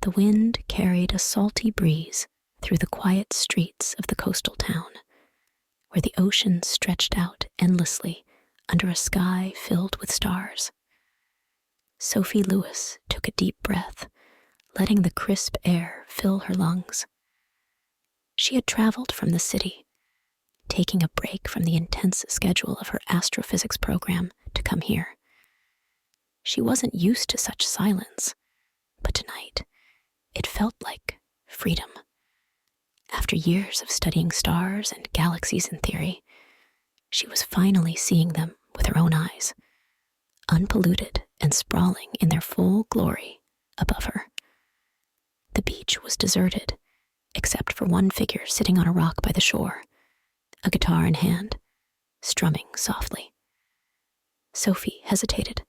The wind carried a salty breeze through the quiet streets of the coastal town, where the ocean stretched out endlessly under a sky filled with stars. Sophie Lewis took a deep breath, letting the crisp air fill her lungs. She had traveled from the city, taking a break from the intense schedule of her astrophysics program to come here. She wasn't used to such silence, but tonight it felt like freedom. After years of studying stars and galaxies in theory, she was finally seeing them with her own eyes, unpolluted and sprawling in their full glory above her. The beach was deserted, except for one figure sitting on a rock by the shore, a guitar in hand, strumming softly. Sophie hesitated,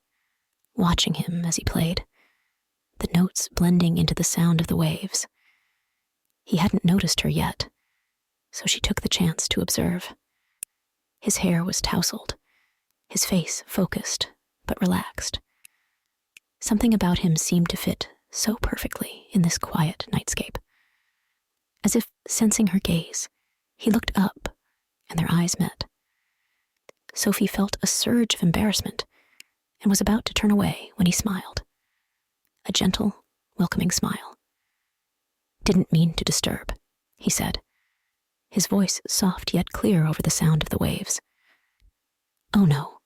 watching him as he played, the notes blending into the sound of the waves. He hadn't noticed her yet, so she took the chance to observe. His hair was tousled, his face focused but relaxed. Something about him seemed to fit so perfectly in this quiet nightscape. As if sensing her gaze, he looked up, and their eyes met. Sophie felt a surge of embarrassment and was about to turn away when he smiled. A gentle, welcoming smile. "Didn't mean to disturb," he said, his voice soft yet clear over the sound of the waves. "Oh no,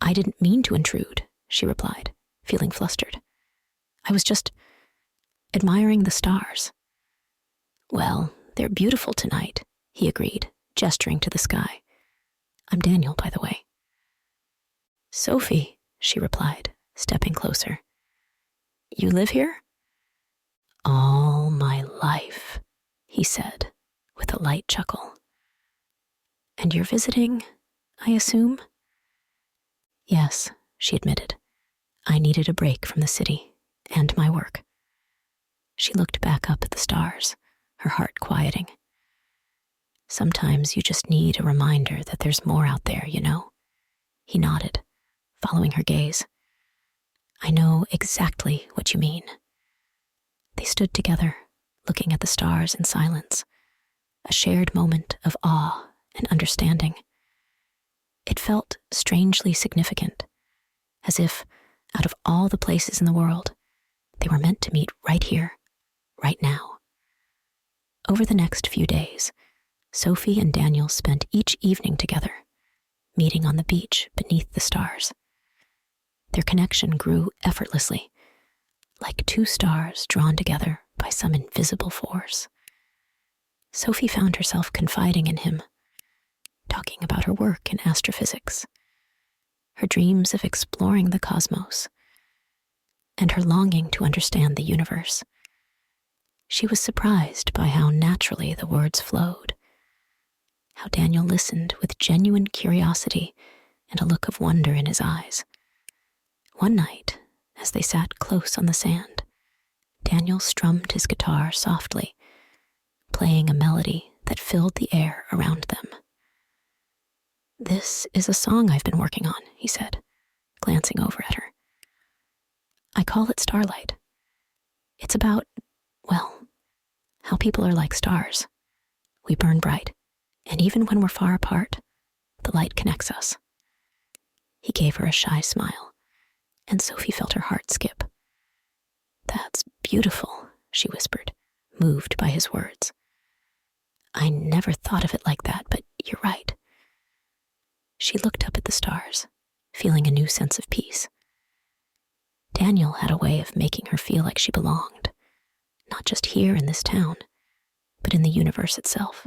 I didn't mean to intrude," she replied, feeling flustered. "I was just admiring the stars." "Well, they're beautiful tonight," he agreed, gesturing to the sky. "I'm Daniel, by the way." "Sophie," she replied, stepping closer. "You live here?" "All my life," he said, with a light chuckle. "And you're visiting, I assume?" "Yes," she admitted. "I needed a break from the city and my work." She looked back up at the stars, her heart quieting. "Sometimes you just need a reminder that there's more out there, you know?" He nodded, following her gaze. "I know exactly what you mean." They stood together, looking at the stars in silence, a shared moment of awe and understanding. It felt strangely significant, as if, out of all the places in the world, they were meant to meet right here, right now. Over the next few days, Sophie and Daniel spent each evening together, meeting on the beach beneath the stars. Their connection grew effortlessly, like two stars drawn together by some invisible force. Sophie found herself confiding in him, talking about her work in astrophysics, her dreams of exploring the cosmos, and her longing to understand the universe. She was surprised by how naturally the words flowed, how Daniel listened with genuine curiosity and a look of wonder in his eyes. One night, as they sat close on the sand, Daniel strummed his guitar softly, playing a melody that filled the air around them. "This is a song I've been working on," he said, glancing over at her. "I call it Starlight. It's about, well, how people are like stars. We burn bright, and even when we're far apart, the light connects us." He gave her a shy smile, and Sophie felt her heart skip. "That's beautiful," she whispered, moved by his words. "I never thought of it like that, but you're right." She looked up at the stars, feeling a new sense of peace. Daniel had a way of making her feel like she belonged, not just here in this town, but in the universe itself.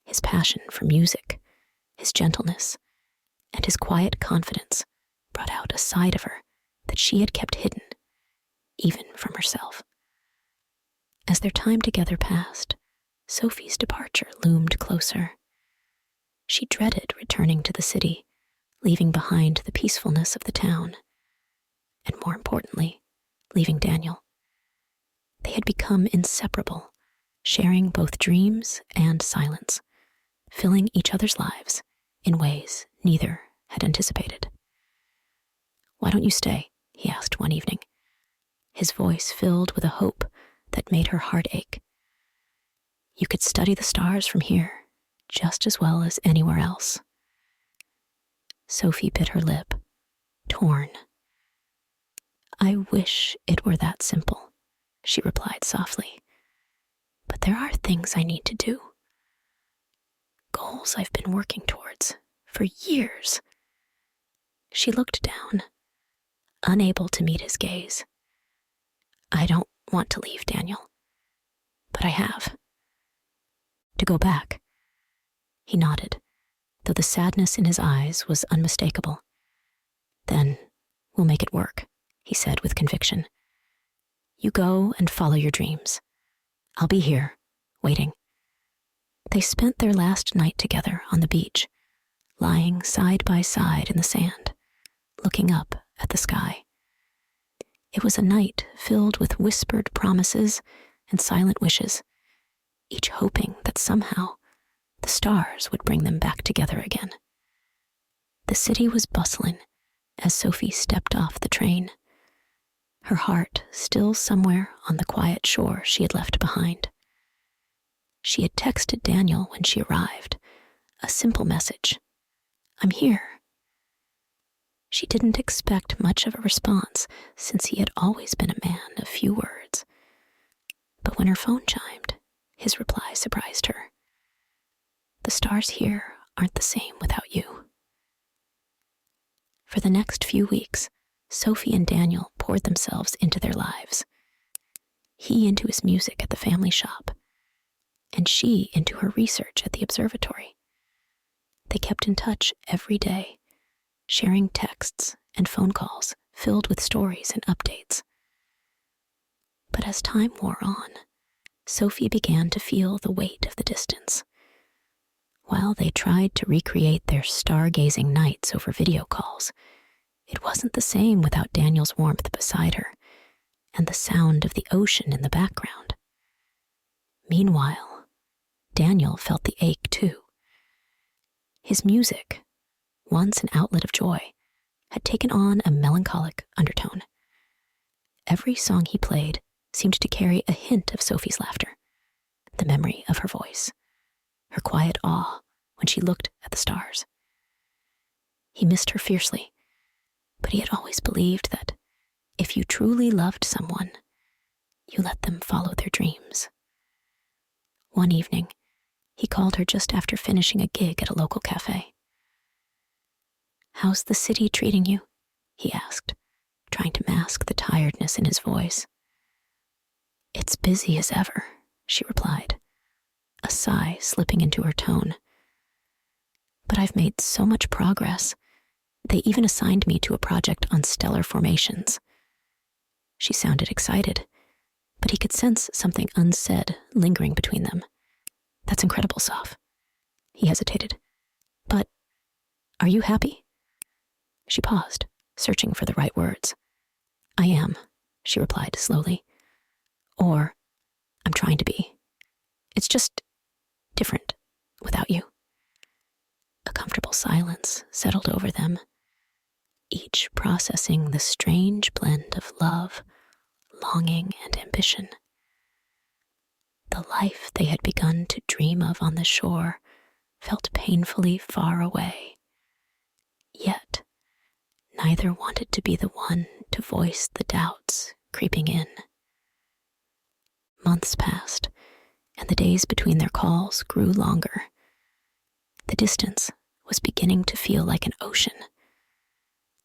His passion for music, his gentleness, and his quiet confidence brought out a side of her that she had kept hidden, even from herself. As their time together passed, Sophie's departure loomed closer. She dreaded returning to the city, leaving behind the peacefulness of the town, and more importantly, leaving Daniel. They had become inseparable, sharing both dreams and silence, filling each other's lives in ways neither had anticipated. "Why don't you stay?" he asked one evening, his voice filled with a hope that made her heart ache. You could study the stars from here just as well as anywhere else. Sophie bit her lip, torn. I wish it were that simple, she replied softly. But there are things I need to do. Goals I've been working towards for years. She looked down, unable to meet his gaze. I don't want to leave, Daniel, but I have. To go back. He nodded, though the sadness in his eyes was unmistakable. Then we'll make it work, he said with conviction. You go and follow your dreams. I'll be here, waiting. They spent their last night together on the beach, lying side by side in the sand, looking up at the sky. It was a night filled with whispered promises and silent wishes, each hoping that somehow the stars would bring them back together again. The city was bustling as Sophie stepped off the train, her heart still somewhere on the quiet shore she had left behind. She had texted Daniel when she arrived, a simple message, I'm here. She didn't expect much of a response since he had always been a man of few words. But when her phone chimed, his reply surprised her. The stars here aren't the same without you. For the next few weeks, Sophie and Daniel poured themselves into their lives. He into his music at the family shop, and she into her research at the observatory. They kept in touch every day, sharing texts and phone calls filled with stories and updates. But as time wore on, Sophie began to feel the weight of the distance. While they tried to recreate their stargazing nights over video calls, it wasn't the same without Daniel's warmth beside her and the sound of the ocean in the background. Meanwhile, Daniel felt the ache too. His music, once an outlet of joy, had taken on a melancholic undertone. Every song he played seemed to carry a hint of Sophie's laughter, the memory of her voice, her quiet awe when she looked at the stars. He missed her fiercely, but he had always believed that if you truly loved someone, you let them follow their dreams. One evening, he called her just after finishing a gig at a local cafe. How's the city treating you? He asked, trying to mask the tiredness in his voice. It's busy as ever, she replied, a sigh slipping into her tone. But I've made so much progress. They even assigned me to a project on stellar formations. She sounded excited, but he could sense something unsaid lingering between them. That's incredible, Soph. He hesitated. But are you happy? She paused, searching for the right words. I am, she replied slowly. Or, I'm trying to be. It's just different without you. A comfortable silence settled over them, each processing the strange blend of love, longing, and ambition. The life they had begun to dream of on the shore felt painfully far away. Yet, neither wanted to be the one to voice the doubts creeping in. Months passed, and the days between their calls grew longer. The distance was beginning to feel like an ocean.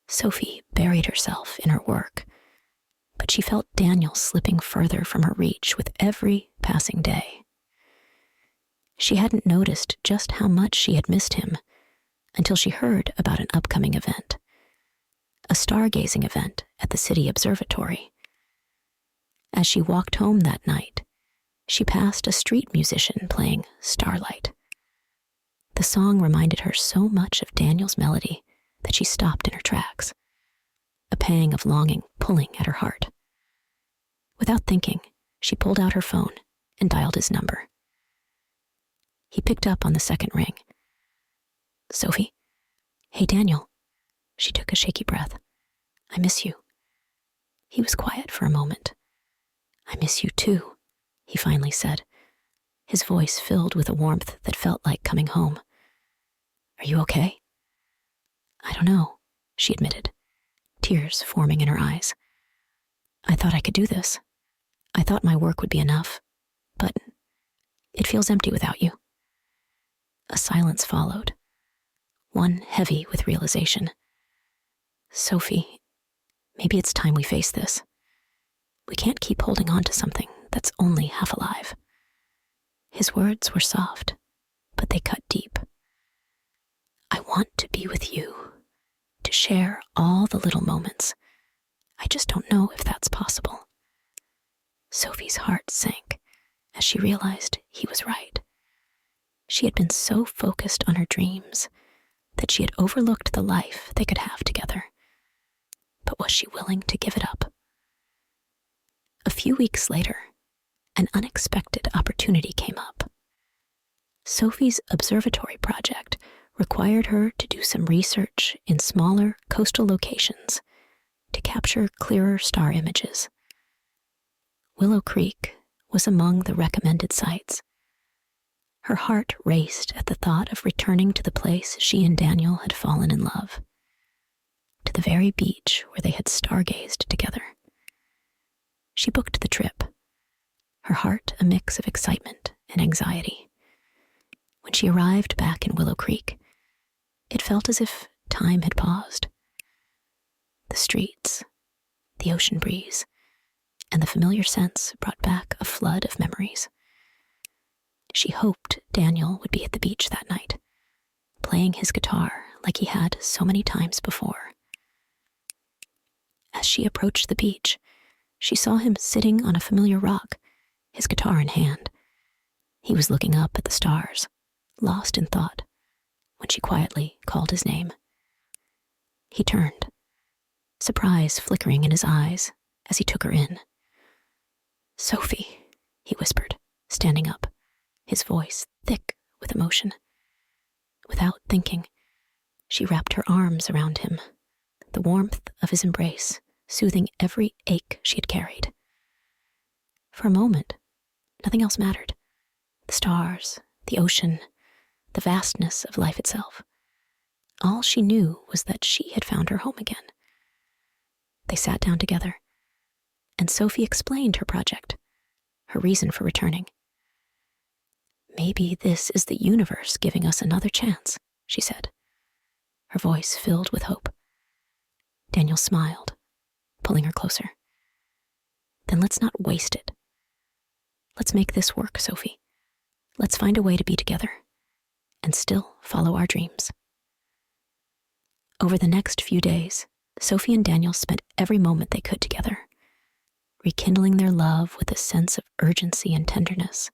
Sophie buried herself in her work, but she felt Daniel slipping further from her reach with every passing day. She hadn't noticed just how much she had missed him until she heard about an upcoming event, a stargazing event at the city observatory. As she walked home that night, she passed a street musician playing Starlight. The song reminded her so much of Daniel's melody that she stopped in her tracks, a pang of longing pulling at her heart. Without thinking, she pulled out her phone and dialed his number. He picked up on the second ring. Sophie? Hey, Daniel. She took a shaky breath. I miss you. He was quiet for a moment. I miss you too, he finally said, his voice filled with a warmth that felt like coming home. Are you okay? I don't know, she admitted, tears forming in her eyes. I thought I could do this. I thought my work would be enough, but it feels empty without you. A silence followed, one heavy with realization. Sophie, maybe it's time we face this. We can't keep holding on to something that's only half alive. His words were soft, but they cut deep. I want to be with you, to share all the little moments. I just don't know if that's possible. Sophie's heart sank as she realized he was right. She had been so focused on her dreams that she had overlooked the life they could have together. But was she willing to give it up? A few weeks later, an unexpected opportunity came up. Sophie's observatory project required her to do some research in smaller coastal locations to capture clearer star images. Willow Creek was among the recommended sites. Her heart raced at the thought of returning to the place she and Daniel had fallen in love, to the very beach where they had stargazed together. She booked the trip, her heart a mix of excitement and anxiety. When she arrived back in Willow Creek, it felt as if time had paused. The streets, the ocean breeze, and the familiar scents brought back a flood of memories. She hoped Daniel would be at the beach that night, playing his guitar like he had so many times before. As she approached the beach, she saw him sitting on a familiar rock, his guitar in hand. He was looking up at the stars, lost in thought, when she quietly called his name. He turned, surprise flickering in his eyes as he took her in. Sophie, he whispered, standing up, his voice thick with emotion. Without thinking, she wrapped her arms around him, the warmth of his embrace soothing every ache she had carried. For a moment, nothing else mattered. The stars, the ocean, the vastness of life itself. All she knew was that she had found her home again. They sat down together, and Sophie explained her project, her reason for returning. Maybe this is the universe giving us another chance, she said, her voice filled with hope. Daniel smiled, pulling her closer. Then let's not waste it. Let's make this work, Sophie. Let's find a way to be together and still follow our dreams. Over the next few days, Sophie and Daniel spent every moment they could together, rekindling their love with a sense of urgency and tenderness.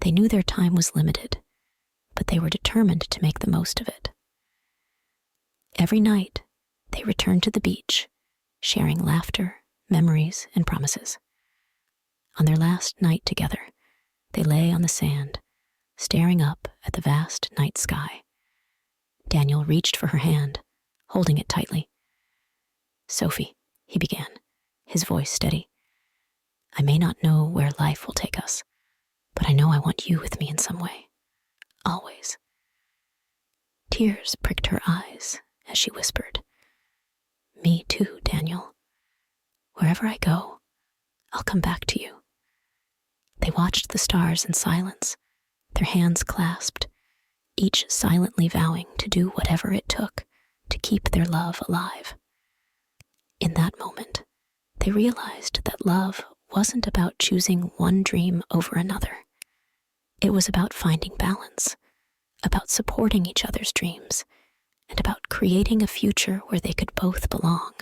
They knew their time was limited, but they were determined to make the most of it. Every night, they returned to the beach, sharing laughter, memories, and promises. On their last night together, they lay on the sand, staring up at the vast night sky. Daniel reached for her hand, holding it tightly. Sophie, he began, his voice steady. I may not know where life will take us, but I know I want you with me in some way. Always. Tears pricked her eyes as she whispered, Me too, Daniel. Wherever I go, I'll come back to you. They watched the stars in silence, their hands clasped, each silently vowing to do whatever it took to keep their love alive. In that moment, they realized that love wasn't about choosing one dream over another. It was about finding balance, about supporting each other's dreams, and about creating a future where they could both belong.